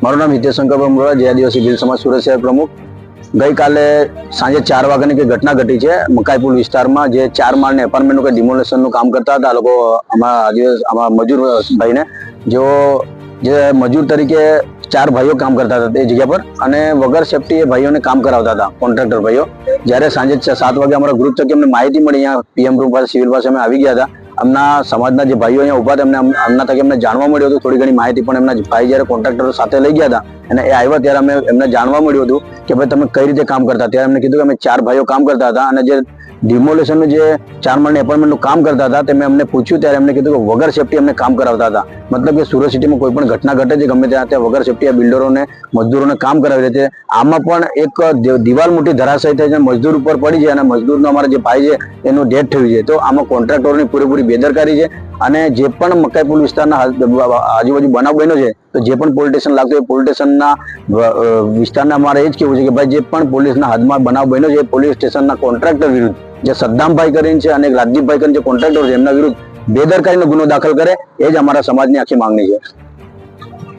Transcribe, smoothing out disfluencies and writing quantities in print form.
મારું નામ હિતેશ શંકર મોરા, જે આદિવાસી ભીલ સમાજ સુરત શહેર પ્રમુખ. ગઈકાલે સાંજે 4 વાગ્યાની કઈ ઘટના ઘટી છે મકાઈપુર વિસ્તારમાં, જે 4 માળની એપાર્ટમેન્ટનું કઈ ડિમોલેશનનું કામ કરતા હતા આ લોકો, અમારા મજૂર ભાઈને, જેઓ જે મજૂર તરીકે 4 ભાઈઓ કામ કરતા હતા તે જગ્યા પર, અને વગર સેફટી એ ભાઈઓને કામ કરાવતા હતા, કોન્ટ્રાક્ટર ભાઈઓ. જ્યારે સાંજે 7 વાગે અમારા ગ્રુપ થકી અમને માહિતી મળી, અહીંયા પીએમ રૂમ પાસે, સિવિલ પાસે અમે આવી ગયા હતા. અમના સમાજના જે ભાઈઓ અહીંયા ઉભા હતા એમના થકી અમને જાણવા મળ્યું હતું થોડી ઘણી માહિતી, પણ એમના ભાઈ જ્યારે કોન્ટ્રાક્ટરો સાથે લઈ ગયા હતા અને એ આવ્યા ત્યારે અમે એમને જાણવા મળ્યું હતું કે ભાઈ તમે કઈ રીતે કામ કરતા. ત્યારે એમને કીધું કે અમે 4 ભાઈઓ કામ કરતા હતા, અને જે ડિમોલેશનનું જે 4 માળની એપાર્ટમેન્ટનું કામ કરતા હતા તે મેં અમને પૂછ્યું ત્યારે એમને કીધું કે વગર સેફટી અમને કામ કરાવતા હતા. મતલબ કે સુરત સિટીમાં કોઈ પણ ઘટના ઘટે છે ગમે ત્યાં વગર સેફટી આ બિલ્ડરોને મજદૂરોને કામ કરાવી દે છે. આમાં પણ એક દિવાલ મોટી ધરાશાયી થઈ છે, મજદૂર ઉપર પડી છે અને મજદૂરનો અમારા જે ભાઈ છે એનું ડેથ થયું છે. તો આમાં કોન્ટ્રાક્ટરોની પૂરેપૂરી બેદરકારી છે. અને જે પણ મકાઈપુર વિસ્તારના આજુબાજુ બનાવ બન્યો છે તો જે પણ પોલીસ સ્ટેશન લાગતું એ પોલીસ સ્ટેશનના વિસ્તારના અમારે એ જ કહેવું છે કે ભાઈ જે પણ પોલીસના હાથમાં બનાવ બન્યો છે એ પોલીસ સ્ટેશનના કોન્ટ્રાક્ટર વિરુદ્ધ, જે સદ્દામભાઈ કરીને છે અને રાજદીપભાઈ કરીને જે કોન્ટ્રાક્ટર છે એમના વિરુદ્ધ બેદરકારીનો ગુનો દાખલ કરે, એ જ અમારા સમાજની આખી માંગણી છે.